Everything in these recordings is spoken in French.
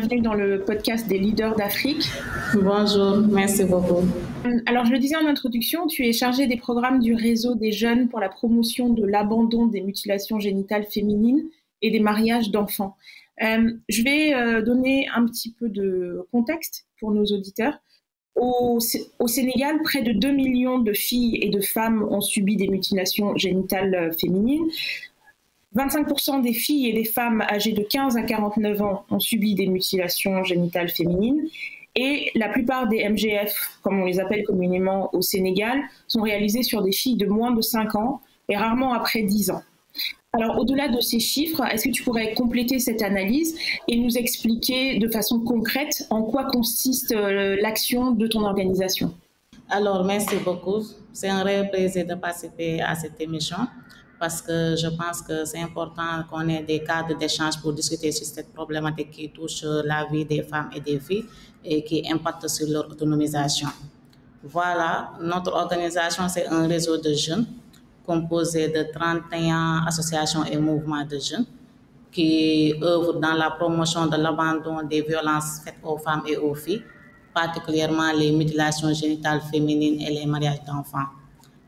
bienvenue dans le podcast des leaders d'Afrique. Bonjour, merci beaucoup. Alors, je le disais en introduction, tu es chargée des programmes du réseau des jeunes pour la promotion de l'abandon des mutilations génitales féminines et des mariages d'enfants. Je vais donner un petit peu de contexte pour nos auditeurs. Au Sénégal, près de 2 millions de filles et de femmes ont subi des mutilations génitales féminines. 25% des filles et des femmes âgées de 15 à 49 ans ont subi des mutilations génitales féminines. Et la plupart des MGF, comme on les appelle communément au Sénégal, sont réalisés sur des filles de moins de 5 ans et rarement après 10 ans. Alors, au-delà de ces chiffres, est-ce que tu pourrais compléter cette analyse et nous expliquer de façon concrète en quoi consiste l'action de ton organisation? Alors, merci beaucoup. C'est un réel plaisir de participer à cette émission parce que je pense que c'est important qu'on ait des cadres d'échange pour discuter sur cette problématique qui touche la vie des femmes et des filles et qui impacte sur leur autonomisation. Voilà, notre organisation, c'est un réseau de jeunes composé de 31 associations et mouvements de jeunes qui œuvrent dans la promotion de l'abandon des violences faites aux femmes et aux filles, particulièrement les mutilations génitales féminines et les mariages d'enfants.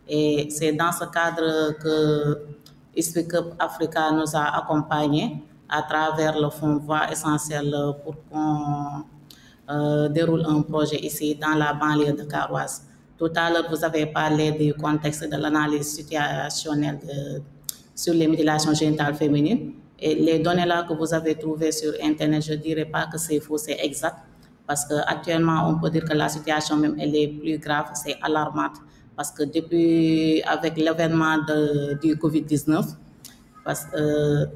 Et c'est dans ce cadre que Speak Up Africa nous a accompagnés à travers le fonds Voix essentielle pour qu'on déroule un projet ici dans la banlieue de dakaroise. Tout à l'heure, vous avez parlé du contexte de l'analyse situationnelle sur les mutilations génitales féminines. Et les données là que vous avez trouvées sur Internet, je ne dirais pas que c'est faux, c'est exact. Parce qu'actuellement, on peut dire que la situation même elle est plus grave, c'est alarmante. Parce que depuis, avec l'avènement du Covid-19, parce que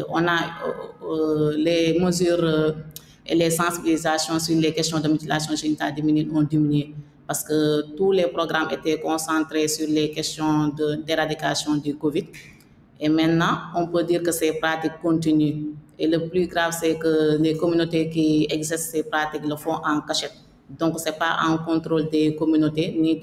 on a les mesures et les sensibilisations sur les questions de mutilation génitale féminine ont diminué. Parce que tous les programmes étaient concentrés sur les questions d'éradication du Covid. Et maintenant, on peut dire que ces pratiques continuent. Et le plus grave, c'est que les communautés qui exercent ces pratiques le font en cachette. Donc, ce n'est pas en contrôle des communautés ni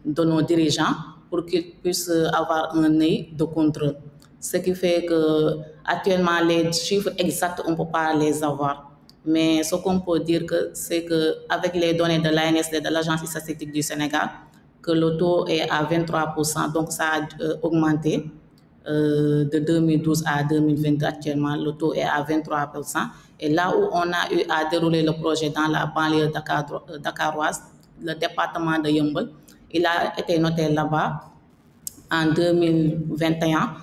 de nos dirigeants pour qu'ils puissent avoir un œil de contrôle. Ce qui fait que actuellement les chiffres exacts, on ne peut pas les avoir. Mais ce qu'on peut dire, c'est qu'avec les données de l'ANSD, de l'Agence statistique du Sénégal, que le taux est à 23%, donc ça a augmenté. De 2012 à 2022 actuellement, le taux est à 23%. Et là où on a eu à dérouler le projet dans la banlieue dakaroise, le département de Yeumbeul, il a été noté là-bas en 2021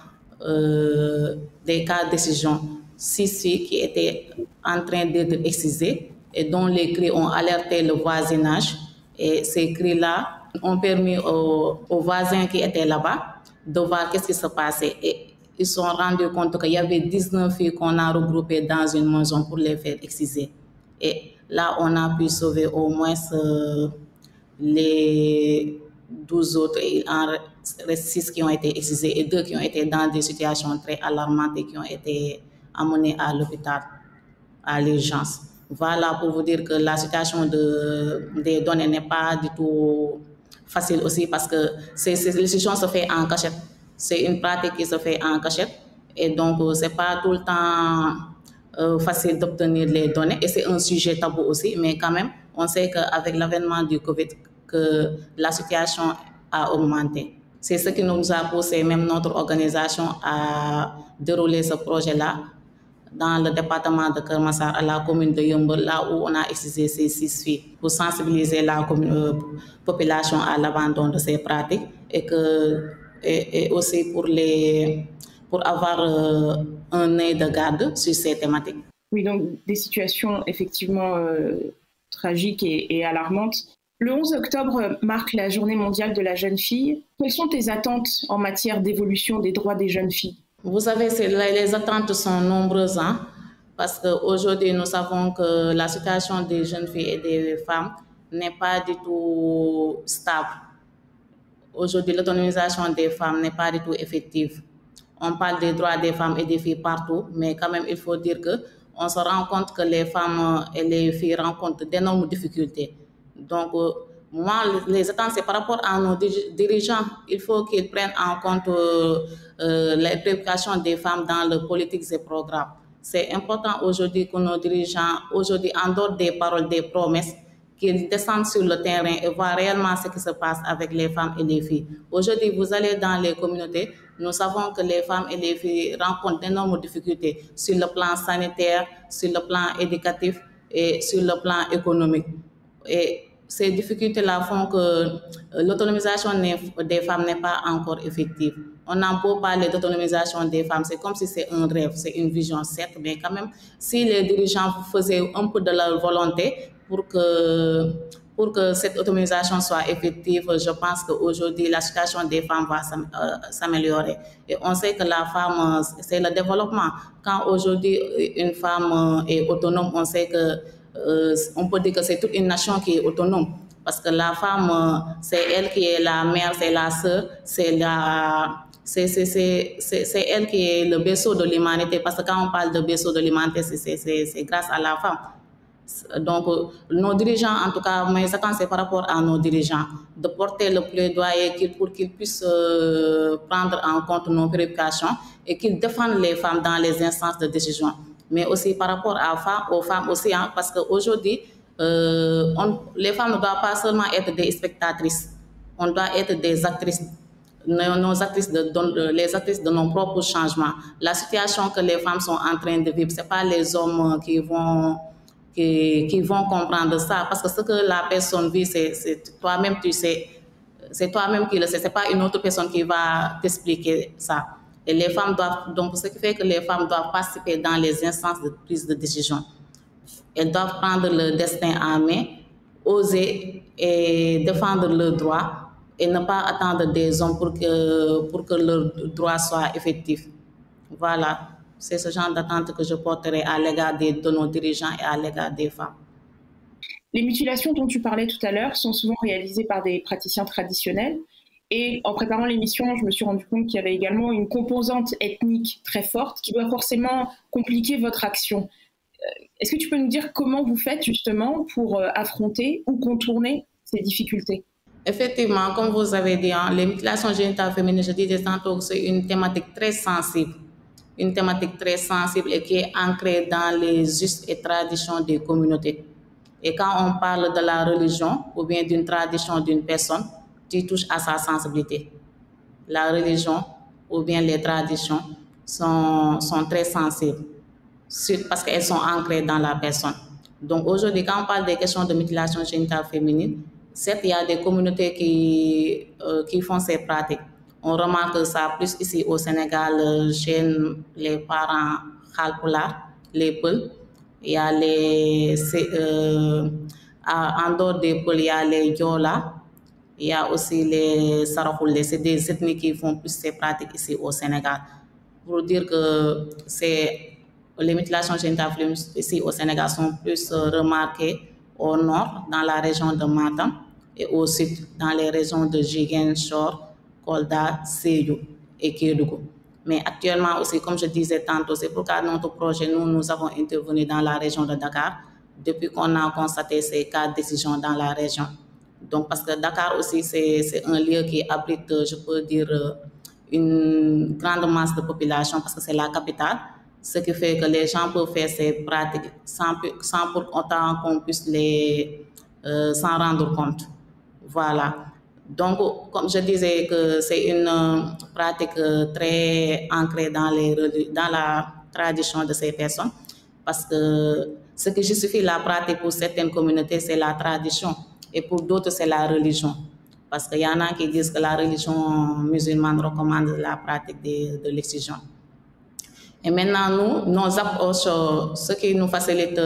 des cas de décision 6 filles qui étaient en train d'être excisées et dont les cris ont alerté le voisinage. Et ces cris-là ont permis aux voisins qui étaient là-bas de voir qu'est-ce qui se passait. Et ils se sont rendus compte qu'il y avait 19 filles qu'on a regroupées dans une maison pour les faire exciser. Et là, on a pu sauver au moins les 12 autres. Il en reste 6 qui ont été excisés et 2 qui ont été dans des situations très alarmantes et qui ont été amenés à l'hôpital, à l'urgence. Voilà pour vous dire que la situation des données n'est pas du tout facile aussi parce que les situations se fait en cachette. C'est une pratique qui se fait en cachette et donc ce n'est pas tout le temps facile d'obtenir les données et c'est un sujet tabou aussi, mais quand même, on sait qu'avec l'avènement du Covid, que la situation a augmenté. C'est ce qui nous a poussé, même notre organisation, à dérouler ce projet-là dans le département de Keur Massar, à la commune de Yeumbeul, là où on a excisé ces 6 filles, pour sensibiliser la population à l'abandon de ces pratiques et aussi pour avoir un œil de garde sur ces thématiques. Oui, donc des situations effectivement tragiques et alarmantes. Le 11 octobre marque la Journée mondiale de la jeune fille. Quelles sont tes attentes en matière d'évolution des droits des jeunes filles? Vous savez, les attentes sont nombreuses, hein, parce qu'aujourd'hui, nous savons que la situation des jeunes filles et des femmes n'est pas du tout stable. Aujourd'hui, l'autonomisation des femmes n'est pas du tout effective. On parle des droits des femmes et des filles partout, mais quand même, il faut dire qu'on se rend compte que les femmes et les filles rencontrent d'énormes difficultés. Donc, moi, les attentes, c'est par rapport à nos dirigeants. Il faut qu'ils prennent en compte les préoccupations des femmes dans leurs politiques et programmes. C'est important aujourd'hui que nos dirigeants, aujourd'hui, en dehors des paroles, des promesses, qu'ils descendent sur le terrain et voient réellement ce qui se passe avec les femmes et les filles. Aujourd'hui, vous allez dans les communautés, nous savons que les femmes et les filles rencontrent d'énormes difficultés sur le plan sanitaire, sur le plan éducatif et sur le plan économique. Et ces difficultés-là font que l'autonomisation des femmes n'est pas encore effective. On a beau parler d'autonomisation des femmes, c'est comme si c'est un rêve, c'est une vision, certes, mais quand même, si les dirigeants faisaient un peu de leur volonté pour que cette autonomisation soit effective, je pense qu'aujourd'hui, la situation des femmes va s'améliorer. Et on sait que la femme, c'est le développement. Quand aujourd'hui, une femme est autonome, on sait que on peut dire que c'est toute une nation qui est autonome. Parce que la femme, c'est elle qui est la mère, c'est la sœur, c'est elle qui est le berceau de l'humanité. Parce que quand on parle de berceau de l'humanité, c'est grâce à la femme. Donc, nos dirigeants, en tout cas, mes attentes, c'est par rapport à nos dirigeants, de porter le plaidoyer pour qu'ils puissent prendre en compte nos préoccupations et qu'ils défendent les femmes dans les instances de décision. Mais aussi par rapport aux femmes aussi, hein, parce qu'aujourd'hui, les femmes ne doivent pas seulement être des spectatrices, on doit être des actrices. Les actrices de nos propres changements. La situation que les femmes sont en train de vivre, ce n'est pas les hommes qui vont comprendre ça, parce que ce que la personne vit, c'est toi-même, tu sais, c'est toi-même qui le sais, c'est pas une autre personne qui va t'expliquer ça. Et les femmes doivent, donc ce qui fait que les femmes doivent participer dans les instances de prise de décision. Elles doivent prendre le destin en main, oser et défendre leurs droits et ne pas attendre des hommes pour que leurs droits soient effectifs. Voilà. C'est ce genre d'attente que je porterai à l'égard de nos dirigeants et à l'égard des femmes. Les mutilations dont tu parlais tout à l'heure sont souvent réalisées par des praticiens traditionnels. Et en préparant l'émission, je me suis rendu compte qu'il y avait également une composante ethnique très forte qui doit forcément compliquer votre action. Est-ce que tu peux nous dire comment vous faites justement pour affronter ou contourner ces difficultés? Effectivement, comme vous avez dit, hein, les mutilations génitales féminines, je disais tantôt que c'est une thématique très sensible. Une thématique très sensible et qui est ancrée dans les us et traditions des communautés. Et quand on parle de la religion ou bien d'une tradition d'une personne, tu touches à sa sensibilité. La religion ou bien les traditions sont très sensibles parce qu'elles sont ancrées dans la personne. Donc aujourd'hui, quand on parle des questions de mutilation génitale féminine, certes, il y a des communautés qui font ces pratiques. On remarque ça plus ici au Sénégal, chez les parents Halpulaar, les Peuls. Il y a en dehors des Peuls, il y a les Diola. Il y a aussi les Saraxule. C'est des ethnies qui font plus ces pratiques ici au Sénégal. Pour dire que les mutilations génitales féminines ici au Sénégal sont plus remarquées au nord, dans la région de Matam, et au sud, dans les régions de Ziguinchor, Kolda, Sédhiou et Kédougou. Mais actuellement aussi, comme je disais tantôt, c'est pourquoi notre projet, nous avons intervenu dans la région de Dakar depuis qu'on a constaté ces cas de décision dans la région. Donc, parce que Dakar aussi, c'est un lieu qui abrite, je peux dire, une grande masse de population parce que c'est la capitale, ce qui fait que les gens peuvent faire ces pratiques sans pour autant qu'on puisse s'en rendre compte. Voilà. Donc, comme je disais, que c'est une pratique très ancrée dans la tradition de ces personnes, parce que ce qui justifie la pratique pour certaines communautés, c'est la tradition, et pour d'autres, c'est la religion. Parce qu'il y en a qui disent que la religion musulmane recommande la pratique de l'excision. Et maintenant, nos approches, ce qui nous facilite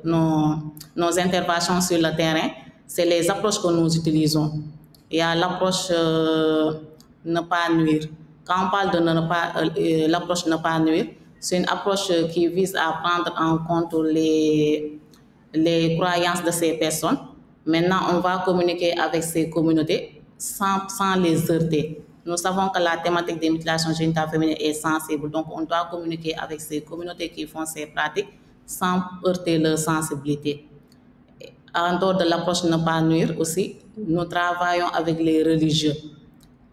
nos interventions sur le terrain, c'est les approches que nous utilisons. Il y a l'approche ne pas nuire. Quand on parle de l'approche ne pas nuire, c'est une approche qui vise à prendre en compte les croyances de ces personnes. Maintenant, on va communiquer avec ces communautés sans les heurter. Nous savons que la thématique des mutilations génitales féminines est sensible, donc on doit communiquer avec ces communautés qui font ces pratiques sans heurter leur sensibilité. En dehors de l'approche ne pas nuire aussi, nous travaillons avec les religieux.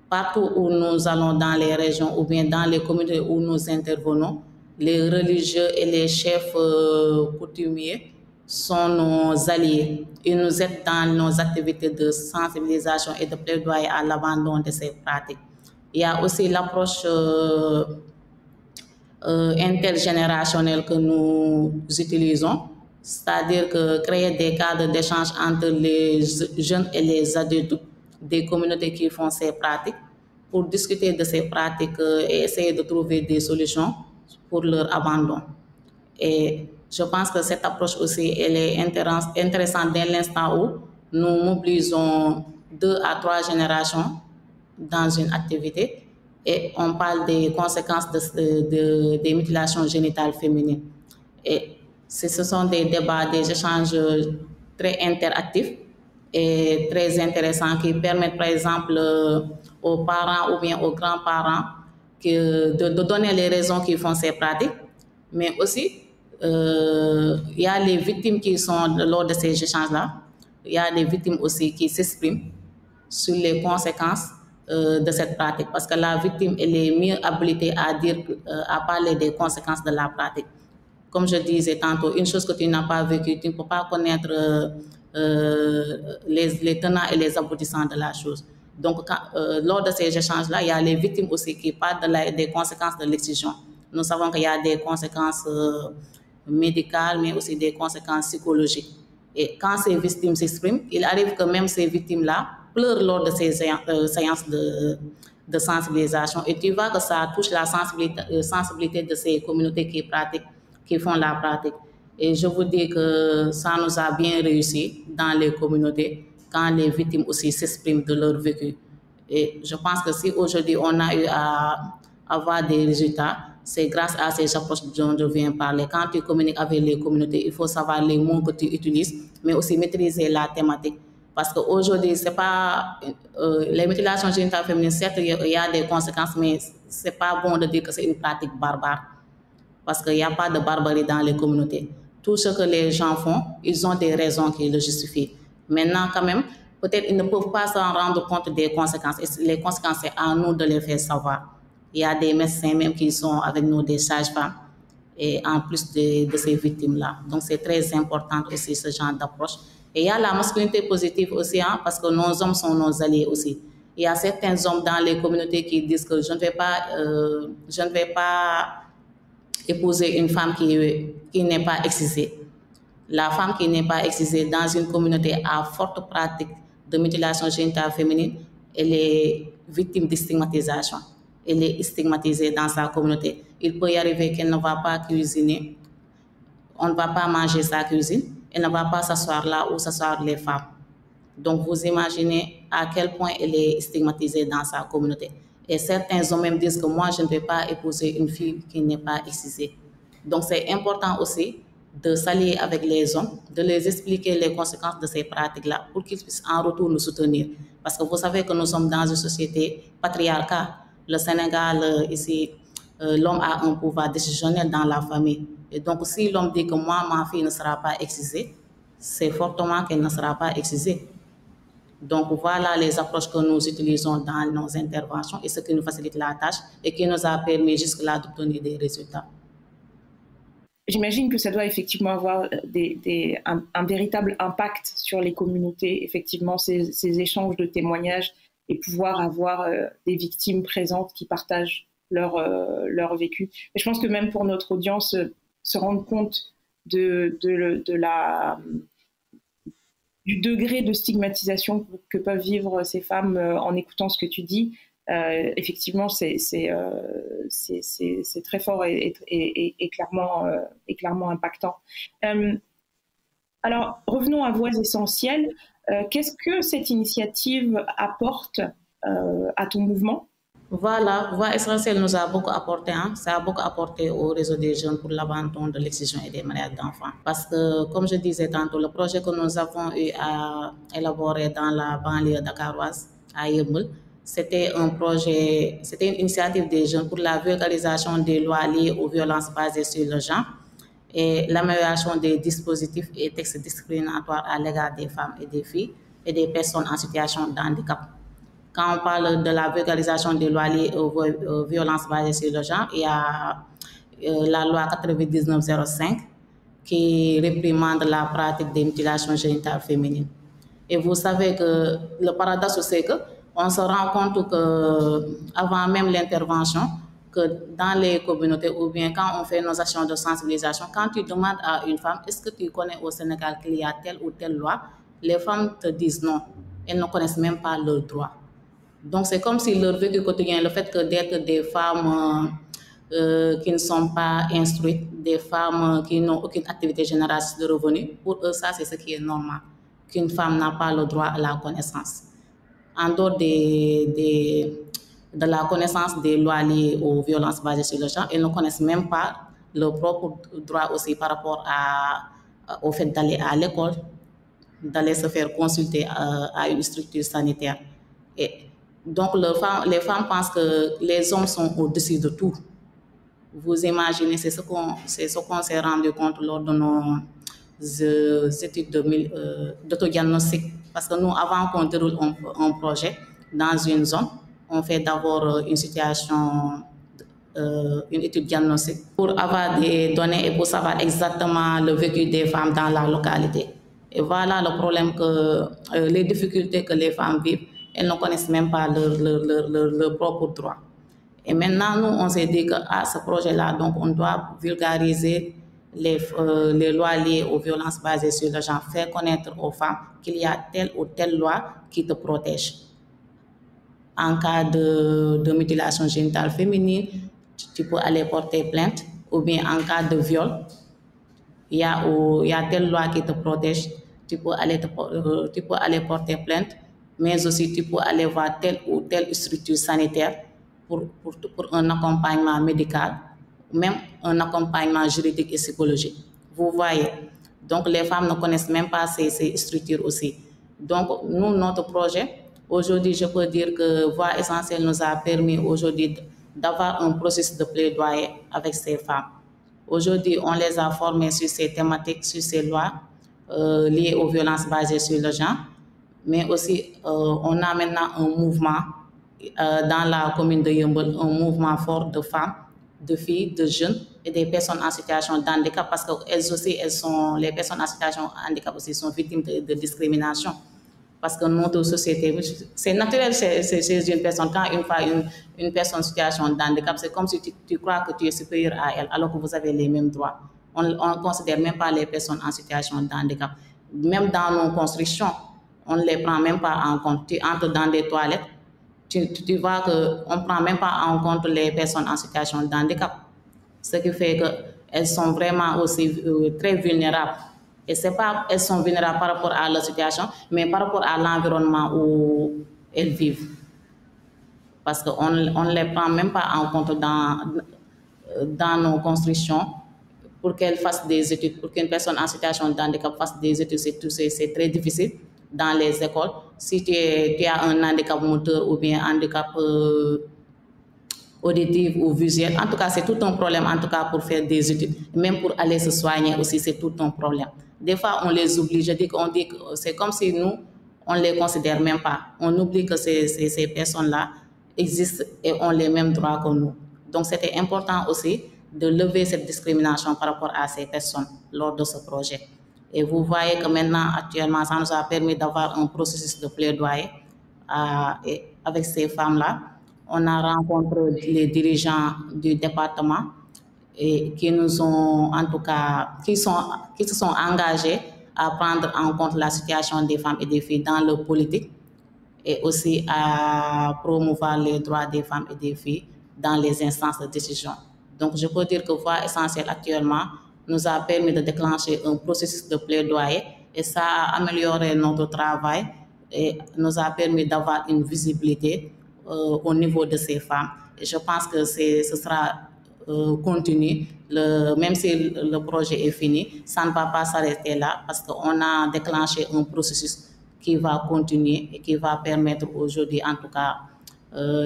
Partout où nous allons dans les régions ou bien dans les communautés où nous intervenons, les religieux et les chefs coutumiers sont nos alliés. Ils nous aident dans nos activités de sensibilisation et de plaidoyer à l'abandon de ces pratiques. Il y a aussi l'approche intergénérationnelle que nous utilisons, c'est-à-dire que créer des cadres d'échange entre les jeunes et les adultes des communautés qui font ces pratiques pour discuter de ces pratiques et essayer de trouver des solutions pour leur abandon. Et je pense que cette approche aussi, elle est intéressante dès l'instant où nous mobilisons 2 à 3 générations dans une activité et on parle des conséquences des mutilations génitales féminines. Et ce sont des débats, des échanges très interactifs et très intéressants qui permettent par exemple aux parents ou bien aux grands-parents de donner les raisons qui font ces pratiques, mais aussi il y a les victimes qui sont lors de ces échanges-là, il y a les victimes aussi qui s'expriment sur les conséquences de cette pratique, parce que la victime elle est mieux habilitée à parler des conséquences de la pratique. Comme je disais tantôt, une chose que tu n'as pas vécue, tu ne peux pas connaître les tenants et les aboutissants de la chose. Donc, lors de ces échanges-là, il y a les victimes aussi qui parlent des conséquences de l'excision. Nous savons qu'il y a des conséquences médicales, mais aussi des conséquences psychologiques. Et quand ces victimes s'expriment, il arrive que même ces victimes-là pleurent lors de ces séances de sensibilisation. Et tu vois que ça touche la sensibilité de ces communautés qui font la pratique. Et je vous dis que ça nous a bien réussi dans les communautés quand les victimes aussi s'expriment de leur vécu. Et je pense que si aujourd'hui on a eu à avoir des résultats, c'est grâce à ces approches dont je viens parler. Quand tu communiques avec les communautés, il faut savoir les mots que tu utilises, mais aussi maîtriser la thématique. Parce qu'aujourd'hui, c'est pas les mutilations génitales féminines, certes, il y a des conséquences, mais c'est pas bon de dire que c'est une pratique barbare. Parce qu'il n'y a pas de barbarie dans les communautés. Tout ce que les gens font, ils ont des raisons qui le justifient. Maintenant, quand même, peut-être ils ne peuvent pas s'en rendre compte des conséquences. Et les conséquences, c'est à nous de les faire savoir. Il y a des médecins même qui sont avec nous, des sages-femmes, et en plus de ces victimes-là. Donc, c'est très important aussi ce genre d'approche. Et il y a la masculinité positive aussi, hein, parce que nos hommes sont nos alliés aussi. Il y a certains hommes dans les communautés qui disent que je ne vais pas épouser une femme qui n'est pas excisée. La femme qui n'est pas excisée dans une communauté à forte pratique de mutilation génitale féminine, elle est victime de stigmatisation. Elle est stigmatisée dans sa communauté. Il peut y arriver qu'elle ne va pas cuisiner, on ne va pas manger sa cuisine, elle ne va pas s'asseoir là où s'asseoir les femmes. Donc vous imaginez à quel point elle est stigmatisée dans sa communauté. Et certains hommes même disent que moi je ne vais pas épouser une fille qui n'est pas excisée. Donc c'est important aussi de s'allier avec les hommes, de les expliquer les conséquences de ces pratiques-là pour qu'ils puissent en retour nous soutenir. Parce que vous savez que nous sommes dans une société patriarcale. Le Sénégal, ici, l'homme a un pouvoir décisionnel dans la famille. Et donc, si l'homme dit que moi, ma fille ne sera pas excisée, c'est fortement qu'elle ne sera pas excisée. Donc, voilà les approches que nous utilisons dans nos interventions et ce qui nous facilite la tâche et qui nous a permis jusque-là d'obtenir des résultats. J'imagine que ça doit effectivement avoir un véritable impact sur les communautés, effectivement, ces échanges de témoignages et pouvoir avoir des victimes présentes qui partagent leur vécu. Et je pense que même pour notre audience, se rendre compte du degré de stigmatisation que peuvent vivre ces femmes en écoutant ce que tu dis, effectivement, c'est très fort et clairement impactant. Alors, revenons à Voix essentielles. Qu'est-ce que cette initiative apporte à ton mouvement? Voilà, Voix essentielles nous a beaucoup apporté. Hein. Ça a beaucoup apporté au réseau des jeunes pour l'abandon de l'excision et des maladies d'enfants. Parce que, comme je disais tantôt, le projet que nous avons eu à élaborer dans la banlieue dakaroise, à Yeumbeul, c'était une initiative des jeunes pour la vulgarisation des lois liées aux violences basées sur le genre et l'amélioration des dispositifs et textes discriminatoires à l'égard des femmes et des filles et des personnes en situation de handicap. Quand on parle de la vulgarisation des lois liées aux violences basées sur le genre, il la loi 9905 qui réprimande la pratique des mutilations génitales féminines. Et vous savez que le paradoxe, c'est qu'on se rend compte qu'avant même l'intervention, que dans les communautés ou bien quand on fait nos actions de sensibilisation, quand tu demandes à une femme, est-ce que tu connais au Sénégal qu'il y a telle ou telle loi, les femmes te disent non. Elles ne connaissent même pas leurs droits. Donc c'est comme si leur vécu quotidien, le fait que d'être des femmes qui ne sont pas instruites, des femmes qui n'ont aucune activité génératrice de revenus, pour eux ça c'est ce qui est normal, qu'une femme n'a pas le droit à la connaissance. En dehors de la connaissance des lois liées aux violences basées sur le genre, elles ne connaissent même pas leur propre droit aussi par rapport au fait d'aller à l'école, d'aller se faire consulter à une structure sanitaire. Et donc les femmes pensent que les hommes sont au-dessus de tout. Vous imaginez, c'est ce qu'on s'est rendu compte lors de nos études d'autodiagnostic. Parce que nous, avant qu'on déroule un projet dans une zone, on fait d'abord une étude diagnostique pour avoir des données et pour savoir exactement le vécu des femmes dans la localité. Et voilà le problème les difficultés que les femmes vivent, elles ne connaissent même pas leur propre droit. Et maintenant, nous, on s'est dit qu'à ce projet-là, donc, on doit vulgariser les lois liées aux violences basées sur le genre, faire connaître aux femmes qu'il y a telle ou telle loi qui te protège. En cas de mutilation génitale féminine, tu peux aller porter plainte, ou bien en cas de viol, il y a telle loi qui te protège, tu peux aller porter plainte, mais aussi tu peux aller voir telle ou telle structure sanitaire pour un accompagnement médical, même un accompagnement juridique et psychologique. Vous voyez, donc les femmes ne connaissent même pas ces structures aussi. Donc nous, notre projet, aujourd'hui, je peux dire que Voix Essentielle nous a permis aujourd'hui d'avoir un processus de plaidoyer avec ces femmes. Aujourd'hui, on les a formées sur ces thématiques, sur ces lois liées aux violences basées sur le genre, mais aussi on a maintenant un mouvement dans la commune de Yeumbeul, un mouvement fort de femmes, de filles, de jeunes et des personnes en situation de handicap, parce qu'elles aussi, les personnes en situation de handicap aussi sont victimes de discrimination. Parce que notre société, c'est naturel chez une personne, quand une personne en situation de handicap, c'est comme si tu crois que tu es supérieur à elle, alors que vous avez les mêmes droits. On ne considère même pas les personnes en situation de handicap. Même dans nos constructions, on ne les prend même pas en compte. Tu entres dans des toilettes, tu vois qu'on ne prend même pas en compte les personnes en situation de handicap. Ce qui fait qu'elles sont vraiment aussi très vulnérables. Et c'est pas elles sont vulnérables par rapport à leur situation, mais par rapport à l'environnement où elles vivent. Parce qu'on ne les prend même pas en compte dans nos constructions pour qu'elles fassent des études, pour qu'une personne en situation de handicap fasse des études, c'est très difficile dans les écoles. Si tu as un handicap moteur ou bien un handicap auditif ou visuel, en tout cas, c'est tout un problème, en tout cas, pour faire des études. Même pour aller se soigner aussi, c'est tout un problème. Des fois, on les oublie. On dit que c'est comme si nous, on ne les considère même pas. On oublie que ces personnes-là existent et ont les mêmes droits que nous. Donc, c'était important aussi de lever cette discrimination par rapport à ces personnes lors de ce projet. Et vous voyez que maintenant, actuellement, ça nous a permis d'avoir un processus de plaidoyer avec ces femmes-là. On a rencontré les dirigeants du département et qui nous ont, en tout cas, qui se sont engagés à prendre en compte la situation des femmes et des filles dans leur politique et aussi à promouvoir les droits des femmes et des filles dans les instances de décision. Donc, je peux dire que Voix Essentielle actuellement nous a permis de déclencher un processus de plaidoyer et ça a amélioré notre travail et nous a permis d'avoir une visibilité au niveau de ces femmes. Et je pense que ce sera continu, même si le projet est fini, ça ne va pas s'arrêter là parce qu'on a déclenché un processus qui va continuer et qui va permettre aujourd'hui, en tout cas,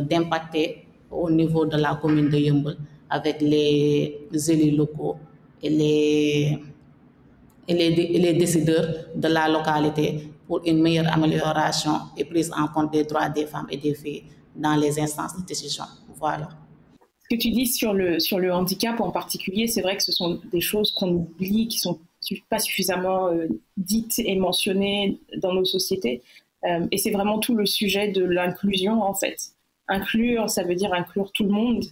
d'impacter au niveau de la commune de Yeumbeul avec les élus locaux et les décideurs de la localité pour une meilleure amélioration et prise en compte des droits des femmes et des filles dans les instances de décision. Voilà. Ce que tu dis sur le handicap en particulier, c'est vrai que ce sont des choses qu'on oublie, qui sont pas suffisamment dites et mentionnées dans nos sociétés. Et c'est vraiment tout le sujet de l'inclusion, en fait. Inclure, ça veut dire inclure tout le monde.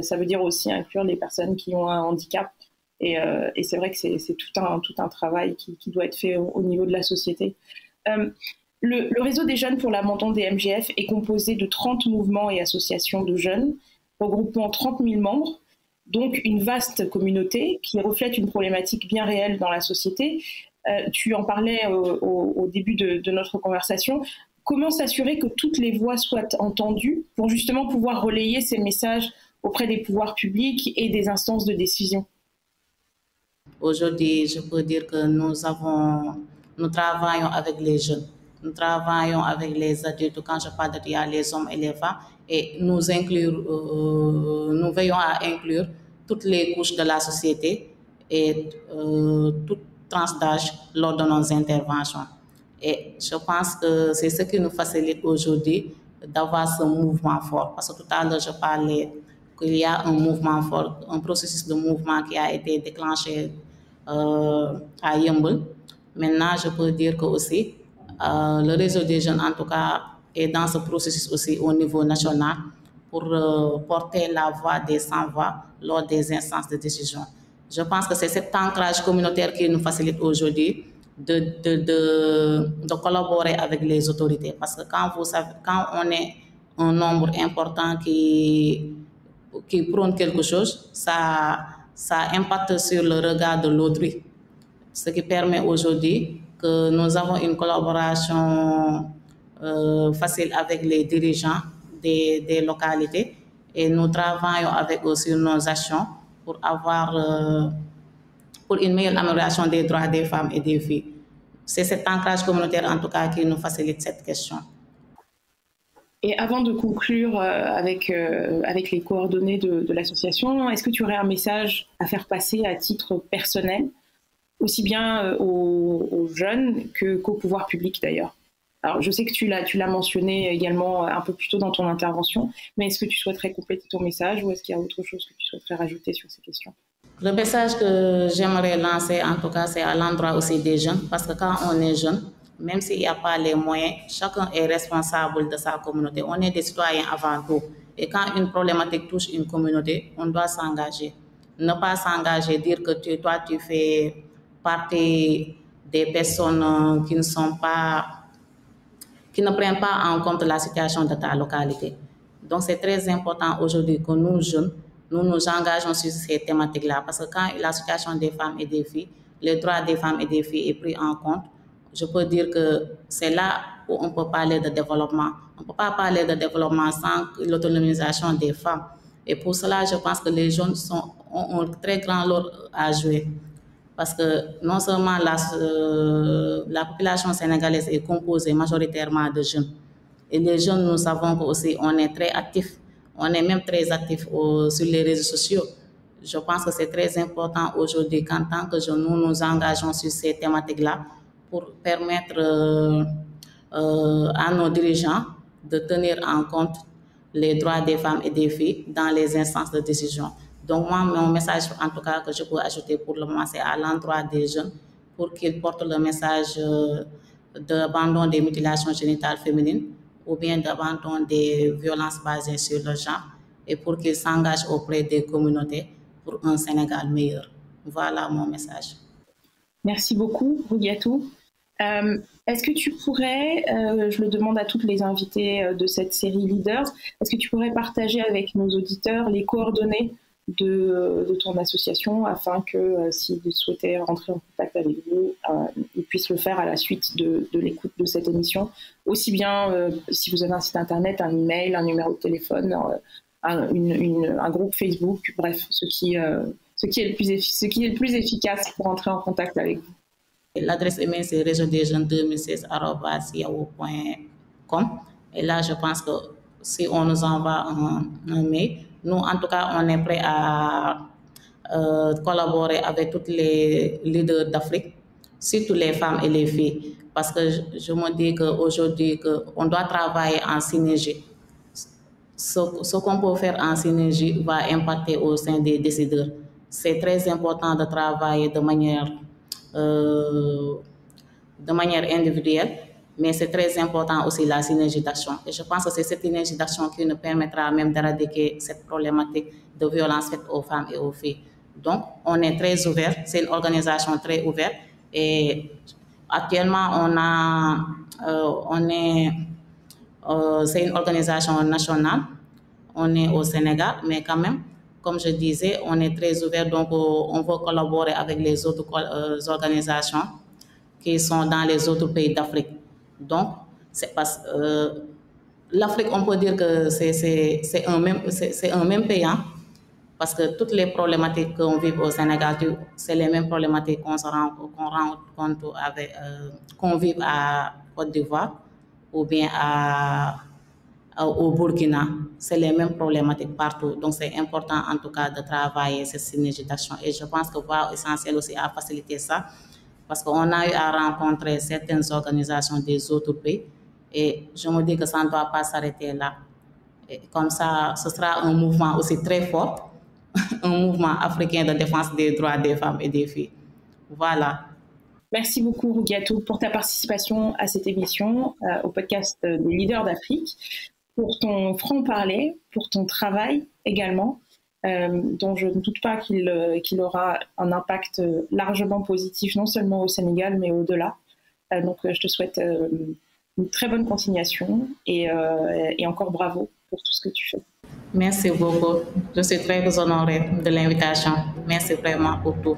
Ça veut dire aussi inclure les personnes qui ont un handicap. Et c'est vrai que c'est tout un travail qui doit être fait au niveau de la société. Le réseau des jeunes pour l'abandon des MGF est composé de 30 mouvements et associations de jeunes, regroupant 30 000 membres, donc une vaste communauté qui reflète une problématique bien réelle dans la société. Tu en parlais au début de notre conversation. Comment s'assurer que toutes les voix soient entendues pour justement pouvoir relayer ces messages auprès des pouvoirs publics et des instances de décision? Aujourd'hui, je peux dire que nous travaillons avec les jeunes, nous travaillons avec les adultes. Quand je parle d'adultes, il y a les hommes et les femmes, et nous veillons à inclure toutes les couches de la société et toute tranche d'âge lors de nos interventions. Et je pense que c'est ce qui nous facilite aujourd'hui d'avoir ce mouvement fort. Parce que tout à l'heure, je parlais qu'il y a un mouvement fort, un processus de mouvement qui a été déclenché à Yeumbeul. Maintenant, je peux dire que aussi, le réseau des jeunes, en tout cas, est dans ce processus aussi au niveau national pour porter la voix des sans-voix lors des instances de décision. Je pense que c'est cet ancrage communautaire qui nous facilite aujourd'hui de collaborer avec les autorités. Parce que quand on est un nombre important qui prône quelque chose, ça impacte sur le regard de l'autrui. Ce qui permet aujourd'hui que nous avons une collaboration facile avec les dirigeants des localités, et nous travaillons avec eux sur nos actions pour une meilleure amélioration des droits des femmes et des filles. C'est cet ancrage communautaire, en tout cas, qui nous facilite cette question. Et avant de conclure avec les coordonnées de l'association, est-ce que tu aurais un message à faire passer à titre personnel, aussi bien aux jeunes qu'au pouvoir public d'ailleurs? Alors, je sais que tu l'as mentionné également un peu plus tôt dans ton intervention, mais est-ce que tu souhaiterais compléter ton message ou est-ce qu'il y a autre chose que tu souhaiterais rajouter sur ces questions? Le message que j'aimerais lancer, en tout cas, c'est à l'endroit aussi des jeunes, parce que quand on est jeune, même s'il n'y a pas les moyens, chacun est responsable de sa communauté. On est des citoyens avant tout. Et quand une problématique touche une communauté, on doit s'engager. Ne pas s'engager, dire que toi, tu fais partie des personnes qui ne prennent pas en compte la situation de ta localité. Donc, c'est très important aujourd'hui que nous, jeunes, nous nous engageons sur ces thématiques-là. Parce que quand la situation des femmes et des filles, les droits des femmes et des filles est pris en compte, je peux dire que c'est là où on peut parler de développement. On ne peut pas parler de développement sans l'autonomisation des femmes. Et pour cela, je pense que les jeunes ont un très grand rôle à jouer. Parce que non seulement la population sénégalaise est composée majoritairement de jeunes. Et les jeunes, nous savons qu'aussi on est très actifs. On est même très actifs sur les réseaux sociaux. Je pense que c'est très important aujourd'hui qu'en tant que jeunes, nous nous engageons sur ces thématiques-là pour permettre à nos dirigeants de tenir en compte les droits des femmes et des filles dans les instances de décision. Donc moi, mon message, en tout cas, que je peux ajouter pour le moment, c'est à l'endroit des jeunes pour qu'ils portent le message d'abandon des mutilations génitales féminines ou bien d'abandon des violences basées sur le genre, et pour qu'ils s'engagent auprès des communautés pour un Sénégal meilleur. Voilà mon message. Merci beaucoup, Rougatou. Est-ce que tu pourrais, je le demande à toutes les invitées de cette série Leaders, est-ce que tu pourrais partager avec nos auditeurs les coordonnées de ton association afin que s'ils souhaitaient rentrer en contact avec vous, ils puissent le faire à la suite de l'écoute de cette émission, aussi bien si vous avez un site internet, un email, un numéro de téléphone, un groupe Facebook, bref, ce qui est le plus efficace pour entrer en contact avec vous. L'adresse email, c'est réseaudesjeunes2016@yahoo.com. Et là, je pense que si on nous envoie un mail, nous, en tout cas, on est prêt à collaborer avec toutes les leaders d'Afrique, surtout les femmes et les filles. Parce que je me dis qu'aujourd'hui, on doit travailler en synergie. ce qu'on peut faire en synergie va impacter au sein des décideurs. C'est très important de travailler de manière individuelle, mais c'est très important aussi la synergie d'action. Et je pense que c'est cette synergie d'action qui nous permettra même d'éradiquer cette problématique de violence faite aux femmes et aux filles. Donc, on est très ouvert, c'est une organisation très ouverte et actuellement, c'est une organisation nationale, on est au Sénégal, mais quand même, comme je disais, on est très ouvert, donc on veut collaborer avec les autres organisations qui sont dans les autres pays d'Afrique. Donc, c'est parce que l'Afrique, on peut dire que c'est un même pays, hein, parce que toutes les problématiques qu'on vit au Sénégal, c'est les mêmes problématiques qu'on rend compte qu'on vit à Côte d'Ivoire ou bien au Burkina. C'est les mêmes problématiques partout. Donc, c'est important en tout cas de travailler cette synergie d'action. Et je pense que VOA est essentiel aussi à faciliter ça parce qu'on a eu à rencontrer certaines organisations des autres pays et je me dis que ça ne doit pas s'arrêter là. Et comme ça, ce sera un mouvement aussi très fort, un mouvement africain de défense des droits des femmes et des filles. Voilà. Merci beaucoup, Rougiatou, pour ta participation à cette émission, au podcast des leaders d'Afrique, pour ton franc-parler, pour ton travail également, dont je ne doute pas qu'il aura un impact largement positif, non seulement au Sénégal, mais au-delà. Donc, je te souhaite une très bonne continuation et encore bravo pour tout ce que tu fais. Merci beaucoup. Je suis très honorée de l'invitation. Merci vraiment pour tout.